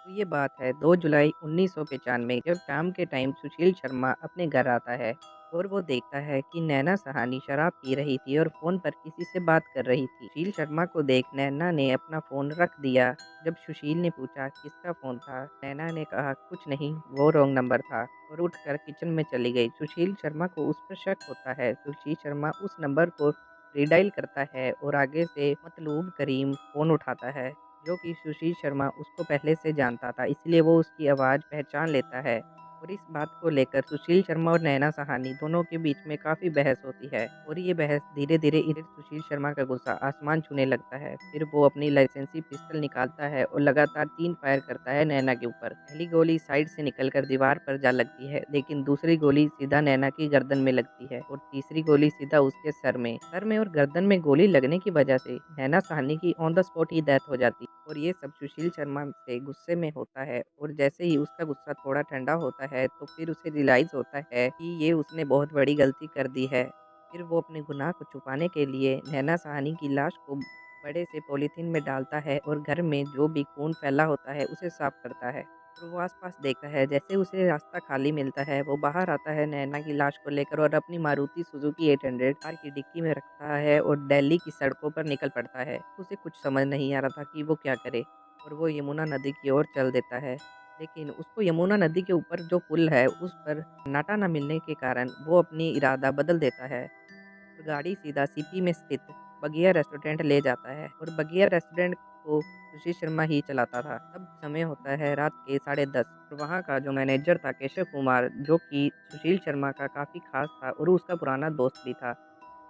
तो ये बात है 2 जुलाई 1995 जब शाम के टाइम सुशील शर्मा अपने घर आता है और वो देखता है कि नैना सहानी शराब पी रही थी और फ़ोन पर किसी से बात कर रही थी। सुशील शर्मा को देख नैना ने अपना फ़ोन रख दिया। जब सुशील ने पूछा किसका फ़ोन था, नैना ने कहा कुछ नहीं, वो रॉन्ग नंबर था और उठकर किचन में चली गई। सुशील शर्मा को उस पर शक होता है। सुशील शर्मा उस नंबर को रीडायल करता है और आगे से मतलूब करीम फ़ोन उठाता है। जो कि सुशील शर्मा उसको पहले से जानता था, इसलिए वो उसकी आवाज़ पहचान लेता है और इस बात को लेकर सुशील शर्मा और नैना सहानी दोनों के बीच में काफ़ी बहस होती है और ये बहस धीरे-धीरे इधर सुशील शर्मा का गुस्सा आसमान छूने लगता है। फिर वो अपनी लाइसेंसी पिस्टल निकालता है और लगातार 3 फायर करता है नैना के ऊपर। पहली गोली साइड से निकलकर दीवार पर जा लगती है, लेकिन दूसरी गोली सीधा नैना की गर्दन में लगती है और तीसरी गोली सीधा उसके सर में और गर्दन में गोली लगने की वजह से नैना सहानी की on the spot he death हो जाती है। और ये सब सुशील शर्मा से गुस्से में होता है और जैसे ही उसका गुस्सा थोड़ा ठंडा होता है तो फिर उसे रियलाइज़ होता है कि ये उसने बहुत बड़ी गलती कर दी है। फिर वो अपने गुनाह को छुपाने के लिए नैना सहानी की लाश को बड़े से पॉलीथीन में डालता है और घर में जो भी खून फैला होता है उसे साफ करता है। और वो आस-पास देखता है, जैसे उसे रास्ता खाली मिलता है, वो बाहर आता है नैना की लाश को लेकर और अपनी मारुति सुजुकी 800 कार की डिक्की में रखता है और दिल्ली की सड़कों पर निकल पड़ता है। उसे कुछ समझ नहीं आ रहा था कि वो क्या करे और वो यमुना नदी की ओर चल देता है। लेकिन उसको यमुना नदी के ऊपर जो पुल है, उस पर सन्नाटा ना मिलने के कारण वो अपनी इरादा बदल देता है। और गाड़ी सीधा सीपी में स्थित बगिया रेस्टोरेंट ले जाता है और बगिया रेस्टोरेंट को सुशील शर्मा ही चलाता था। तब समय होता है रात के 10:30 और वहाँ का जो मैनेजर था केशव कुमार, जो कि सुशील शर्मा का काफ़ी ख़ास था और उसका पुराना दोस्त भी था।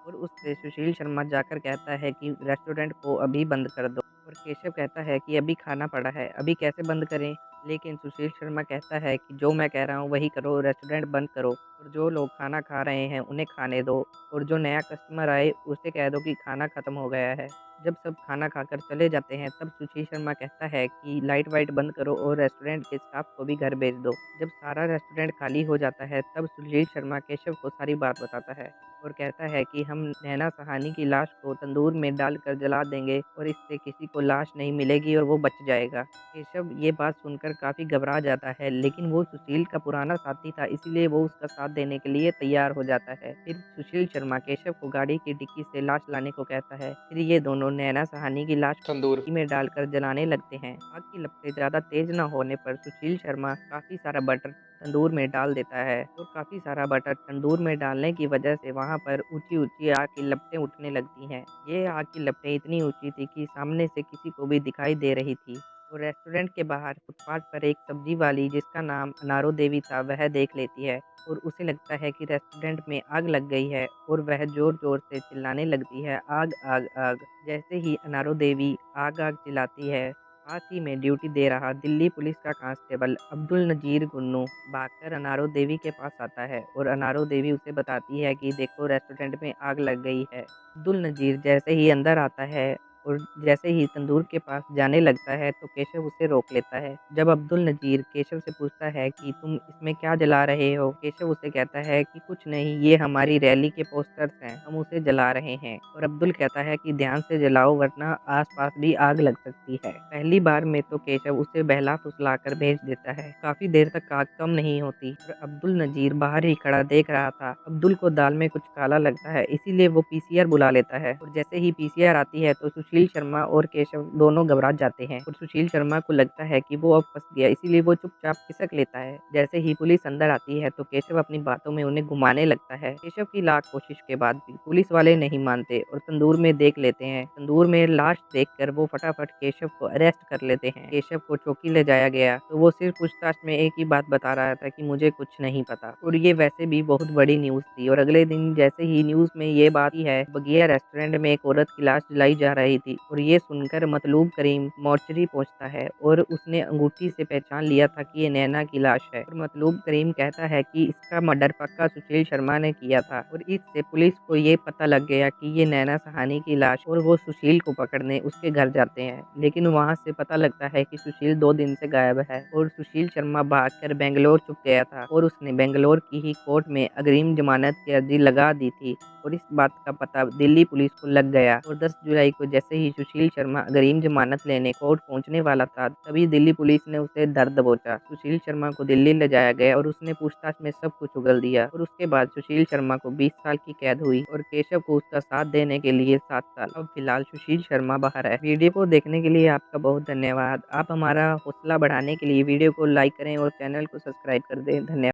और उससे सुशील शर्मा जाकर कहता है कि रेस्टोरेंट को अभी बंद कर दो और केशव कहता है कि अभी खाना पड़ा है, अभी कैसे बंद करें? लेकिन सुशील शर्मा कहता है कि जो मैं कह रहा हूँ वही करो, रेस्टोरेंट बंद करो और जो लोग खाना खा रहे हैं उन्हें खाने दो और जो नया कस्टमर आए उसे कह दो कि खाना खत्म हो गया है। जब सब खाना खाकर चले जाते हैं तब सुशील शर्मा कहता है कि लाइट वाइट बंद करो और रेस्टोरेंट के स्टाफ को भी घर भेज दो। जब सारा रेस्टोरेंट खाली हो जाता है तब सुशील शर्मा केशव को सारी बात बताता है और कहता है कि हम नैना सहानी की लाश को तंदूर में डालकर जला देंगे और इससे किसी को लाश नहीं मिलेगी और वो बच जाएगा। केशव ये बात सुनकर काफ़ी घबरा जाता है, लेकिन वो सुशील का पुराना साथी था, इसीलिए वो उसका साथ देने के लिए तैयार हो जाता है। फिर सुशील शर्मा केशव को गाड़ी की डिक्की से लाश लाने को कहता है। फिर ये दोनों नैना सहानी की लाश तंदूर। में डालकर जलाने लगते हैं। आग की लपटें ज़्यादा तेज़ न होने पर सुशील शर्मा काफ़ी सारा बटर तंदूर में डाल देता है और काफ़ी सारा बटर तंदूर में डालने की वजह से वहाँ पर ऊँची-ऊँची आग की लपटें उठने लगती हैं। ये आग की लपटें इतनी ऊँची थी कि सामने से किसी को भी दिखाई दे रही थी। और रेस्टोरेंट के बाहर फुटपाथ पर एक सब्जी वाली जिसका नाम अनारो देवी था, वह देख लेती है और उसे लगता है कि रेस्टोरेंट में आग लग गई है और वह ज़ोर-ज़ोर से चिल्लाने लगती है, आग, आग, आग। जैसे ही अनारो देवी आग, आग चिल्लाती है, पास ही में ड्यूटी दे रहा दिल्ली पुलिस का कांस्टेबल अब्दुल नज़ीर गुन्नू भागकर अनारो देवी के पास आता है और अनारो देवी उसे बताती है कि देखो रेस्टोरेंट में आग लग गई है। अब्दुल नज़ीर जैसे ही अंदर आता है और जैसे ही तंदूर के पास जाने लगता है तो केशव उसे रोक लेता है। जब अब्दुल नज़ीर केशव से पूछता है कि तुम इसमें क्या जला रहे हो? केशव उसे कहता है कि कुछ नहीं, ये हमारी रैली के पोस्टर्स हैं, हम उसे जला रहे हैं। और अब्दुल कहता है कि ध्यान से जलाओ वरना आस-पास भी आग लग सकती है। पहली बार में तो केशव उसे बहला-फुसला कर भेज देता है। काफ़ी देर तक आग कम नहीं होती और अब्दुल नज़ीर बाहर ही खड़ा देख रहा था। अब्दुल को दाल में कुछ काला लगता है, इसीलिए वो पीसीआर बुला लेता है और जैसे ही पीसीआर आती है तो सुशील शर्मा और केशव दोनों घबरा जाते हैं और सुशील शर्मा को लगता है कि वो अब फँस गया, इसीलिए वो चुपचाप खिसक लेता है। जैसे ही पुलिस अंदर आती है तो केशव अपनी बातों में उन्हें घुमाने लगता है। केशव की लाख कोशिश के बाद भी पुलिस वाले नहीं मानते और तंदूर में देख लेते हैं। तंदूर में लाश देखकर वो फटाफट केशव को अरेस्ट कर लेते हैं। केशव को चौकी ले जाया गया तो वो सिर्फ पूछताछ में एक ही बात बता रहा था कि मुझे कुछ नहीं पता और ये वैसे भी बहुत बड़ी न्यूज़ थी। और अगले दिन जैसे ही न्यूज़ में ये बात ही है, बगिया रेस्टोरेंट में एक औरत की लाश जलाई जा रही थी और ये सुनकर मतलूब करीम मोर्चरी पहुंचता है और उसने अंगूठी से पहचान लिया था कि ये नैना की लाश है और मतलूब करीम कहता है कि इसका मर्डर पक्का सुशील शर्मा ने किया था और इससे पुलिस को ये पता लग गया कि ये नैना सहानी की लाश और वो सुशील को पकड़ने उसके घर जाते हैं। लेकिन वहां से पता लगता है कि सुशील 2 दिन से गायब है और सुशील शर्मा भागकर बेंगलोर छुप गया था और उसने बेंगलोर की ही कोर्ट में अग्रिम जमानत की अर्जी लगा दी थी। और इस बात का पता दिल्ली पुलिस को लग गया और 10 जुलाई को जैसे ही सुशील शर्मा अग्रिम जमानत लेने कोर्ट पहुंचने वाला था, तभी दिल्ली पुलिस ने उसे धर दबोचा। सुशील शर्मा को दिल्ली ले जाया गया और उसने पूछताछ में सब कुछ उगल दिया और उसके बाद सुशील शर्मा को 20 साल की कैद हुई और केशव को उसका साथ देने के लिए 7 साल। अब फिलहाल सुशील शर्मा बाहर है। वीडियो को देखने के लिए आपका बहुत धन्यवाद। आप हमारा हौसला बढ़ाने के लिए वीडियो को लाइक करें और चैनल को सब्सक्राइब कर दें। धन्यवाद।